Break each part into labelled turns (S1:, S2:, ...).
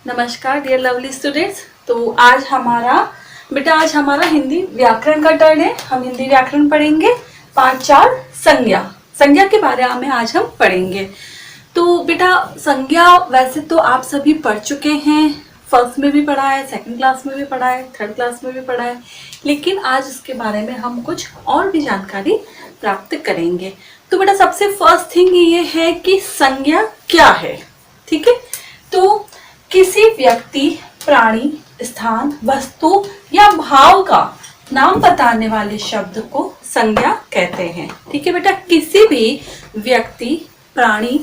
S1: नमस्कार dear lovely students. तो आज हमारा हिंदी व्याकरण का टर्न है। हम हिंदी व्याकरण पढ़ेंगे। पाठ 4 संज्ञा। संज्ञा के बारे में आज हम पढ़ेंगे। तो बेटा संज्ञा वैसे तो आप सभी पढ़ चुके हैं, फर्स्ट में भी पढ़ा है, सेकंड क्लास में भी पढ़ा है, थर्ड क्लास में भी पढ़ा है, लेकिन आज इसके बारे में हम कुछ और भी जानकारी प्राप्त करेंगे। तो बेटा सबसे फर्स्ट थिंग ये है कि संज्ञा क्या है। ठीक है, तो किसी व्यक्ति, प्राणी, स्थान, वस्तु या भाव का नाम बताने वाले शब्द को संज्ञा कहते हैं। ठीक है बेटा, किसी भी व्यक्ति, प्राणी,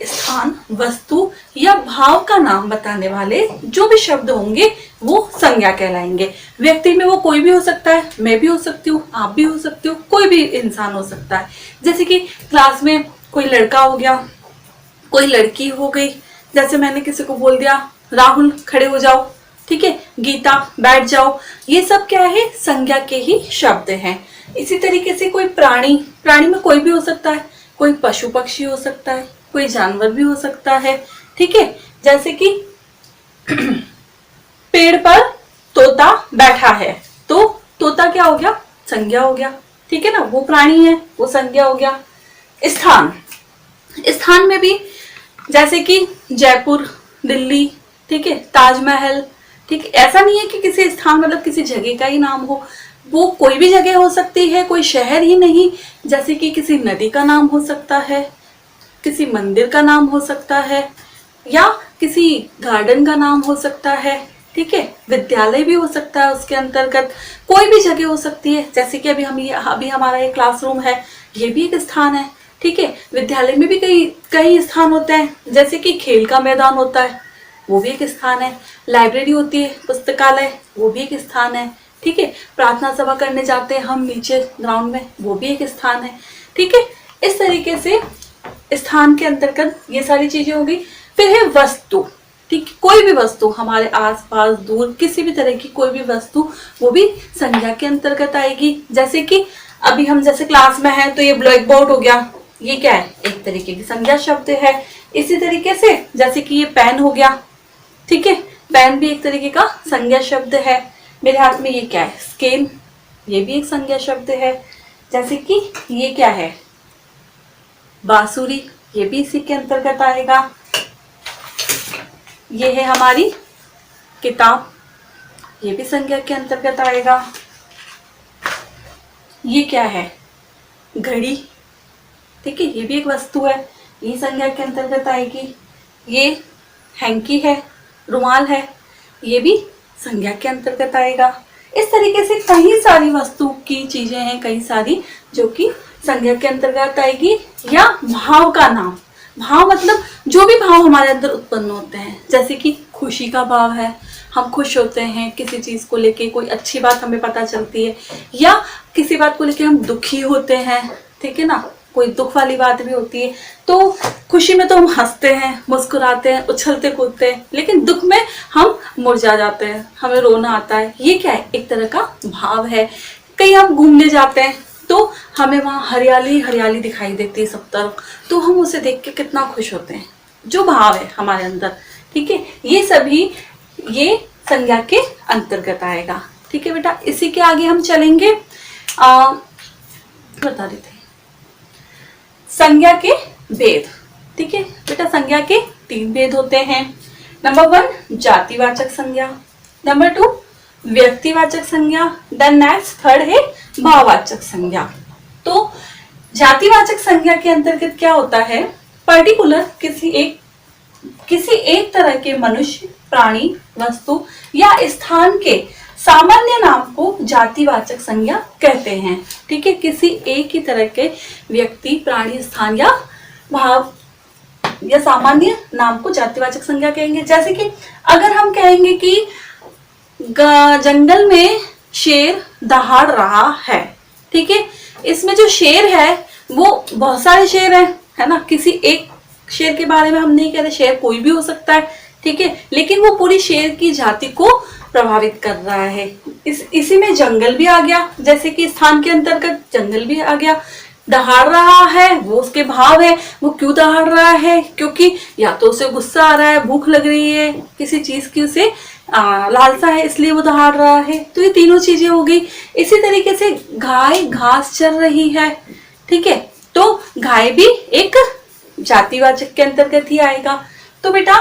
S1: स्थान, वस्तु या भाव का नाम बताने वाले जो भी शब्द होंगे वो संज्ञा कहलाएंगे। व्यक्ति में वो कोई भी हो सकता है, मैं भी हो सकती हूँ, आप भी हो सकते हो, कोई भी इंसान हो सकता है। जैसे कि क्लास में कोई लड़का हो गया, कोई लड़की हो गई। जैसे मैंने किसी को बोल दिया राहुल खड़े हो जाओ, ठीक है, गीता बैठ जाओ, ये सब क्या है, संज्ञा के ही शब्द हैं। इसी तरीके से कोई प्राणी में कोई भी हो सकता है, कोई पशु पक्षी हो सकता है, कोई जानवर भी हो सकता है। ठीक है, जैसे कि पेड़ पर तोता बैठा है, तो तोता क्या हो गया, संज्ञा हो गया। ठीक है ना, वो प्राणी है, वो संज्ञा हो गया। स्थान में भी जैसे कि जयपुर, दिल्ली, ठीक है, ताजमहल। ठीक, ऐसा नहीं है कि किसी स्थान मतलब किसी जगह का ही नाम हो, वो कोई भी जगह हो सकती है, कोई शहर ही नहीं। जैसे कि किसी नदी का नाम हो सकता है, किसी मंदिर का नाम हो सकता है, या किसी गार्डन का नाम हो सकता है। ठीक है, विद्यालय भी हो सकता है, उसके अंतर्गत कोई भी जगह हो सकती है। जैसे कि अभी हमारा ये क्लासरूम है, ये भी एक स्थान है। ठीक है, विद्यालय में भी कई स्थान होते हैं। जैसे कि खेल का मैदान होता है, वो भी एक स्थान है। लाइब्रेरी होती है, पुस्तकालय, वो भी एक स्थान है। ठीक है, प्रार्थना सभा करने जाते हैं हम नीचे ग्राउंड में, वो भी एक स्थान है। ठीक है, इस तरीके से स्थान के अंतर्गत ये सारी चीजें हो गई। फिर है वस्तु। ठीक, कोई भी वस्तु हमारे आसपास, दूर, किसी भी तरह की कोई भी वस्तु, वो भी संज्ञा के अंतर्गत आएगी। जैसे कि अभी हम जैसे क्लास में हैं, तो ये ब्लैक बोर्ड हो गया, ये क्या है, एक तरीके की संज्ञा शब्द है। इसी तरीके से जैसे कि ये पेन हो गया, ठीक है, पेन भी एक तरीके का संज्ञा शब्द है। मेरे हाथ में ये क्या है, स्केल, ये भी एक संज्ञा शब्द है। जैसे कि ये क्या है, बांसुरी, ये भी इसी के अंतर्गत आएगा। ये है हमारी किताब, ये भी संज्ञा के अंतर्गत आएगा। ये क्या है, घड़ी, ठीक है, ये भी एक वस्तु है, ये संज्ञा के अंतर्गत आएगी। ये हैंकी है, रुमाल है, ये भी संज्ञा के अंतर्गत आएगा। इस तरीके से कई सारी वस्तु की चीजें हैं, कई सारी जो कि संज्ञा के अंतर्गत आएगी। या भाव का नाम, भाव मतलब जो भी भाव हमारे अंदर उत्पन्न होते हैं। जैसे कि खुशी का भाव है, हम खुश होते हैं किसी चीज को लेके, कोई अच्छी बात हमें पता चलती है, या किसी बात को लेके हम दुखी होते हैं। ठीक है ना, कोई दुख वाली बात भी होती है। तो खुशी में तो हम हंसते हैं, मुस्कुराते हैं, उछलते कूदते हैं, लेकिन दुख में हम मुरझा जाते हैं, हमें रोना आता है। ये क्या है, एक तरह का भाव है। कहीं हम घूमने जाते हैं तो हमें वहाँ हरियाली हरियाली दिखाई देती है सब तरफ, तो हम उसे देख के कितना खुश होते हैं, जो भाव है हमारे अंदर। ठीक है, ये सभी ये संज्ञा के अंतर्गत आएगा। ठीक है बेटा, इसी के आगे हम चलेंगे। बता रहे थे संज्ञा के भेद। ठीक है बेटा, संज्ञा के 3 भेद होते हैं। नंबर 1 जातिवाचक संज्ञा, नंबर 2 व्यक्तिवाचक संज्ञा, देन नेक्स्ट थर्ड है भाववाचक संज्ञा। तो जातिवाचक संज्ञा के अंतर्गत क्या होता है, पर्टिकुलर किसी एक तरह के मनुष्य, प्राणी, वस्तु या स्थान के सामान्य नाम को जातिवाचक संज्ञा कहते हैं। ठीक है, किसी एक ही तरह के व्यक्ति, प्राणी, स्थान या भाव या सामान्य नाम को जातिवाचक संज्ञा कहेंगे। जैसे कि अगर हम कहेंगे कि जंगल में शेर दहाड़ रहा है, ठीक है, इसमें जो शेर है वो बहुत सारे शेर हैं, है ना, किसी एक शेर के बारे में हम नहीं कह रहे, शेर कोई भी हो सकता है। ठीक है, लेकिन वो पूरी शेर की जाति को प्रभावित कर रहा है। इसी में जंगल भी आ गया, जैसे कि स्थान के अंतर्गत जंगल भी आ गया, दहाड़ रहा है, वो उसके भाव है। वो क्यों दहाड़ रहा है? क्योंकि या तो उसे गुस्सा आ रहा है, भूख लग रही है, किसी चीज की उसे लालसा है, इसलिए वो दहाड़ रहा है। तो ये तीनों चीजें हो गई। इसी तरीके से गाय घास चर रही है, ठीक है, तो गाय भी एक जातिवाचक के अंतर्गत ही आएगा। तो बेटा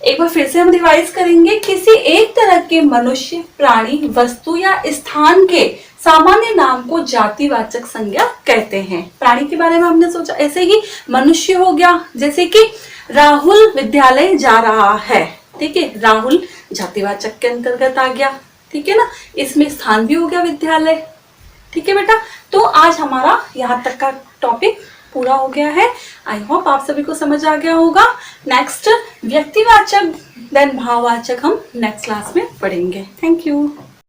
S1: एक बार फिर से हम रिवाइज करेंगे। किसी एक तरह के मनुष्य, प्राणी, वस्तु या स्थान के सामान्य नाम को जातिवाचक संज्ञा कहते हैं। प्राणी के बारे में हमने सोचा, ऐसे ही मनुष्य हो गया, जैसे कि राहुल विद्यालय जा रहा है, ठीक है, राहुल जातिवाचक के अंतर्गत आ गया, ठीक है ना। इसमें स्थान भी हो गया विद्यालय, ठीक है बेटा। तो आज हमारा यहाँ तक का टॉपिक पूरा हो गया है। आई होप आप सभी को समझ आ गया होगा। नेक्स्ट व्यक्तिवाचक देन भाववाचक हम नेक्स्ट क्लास में पढ़ेंगे। Thank you.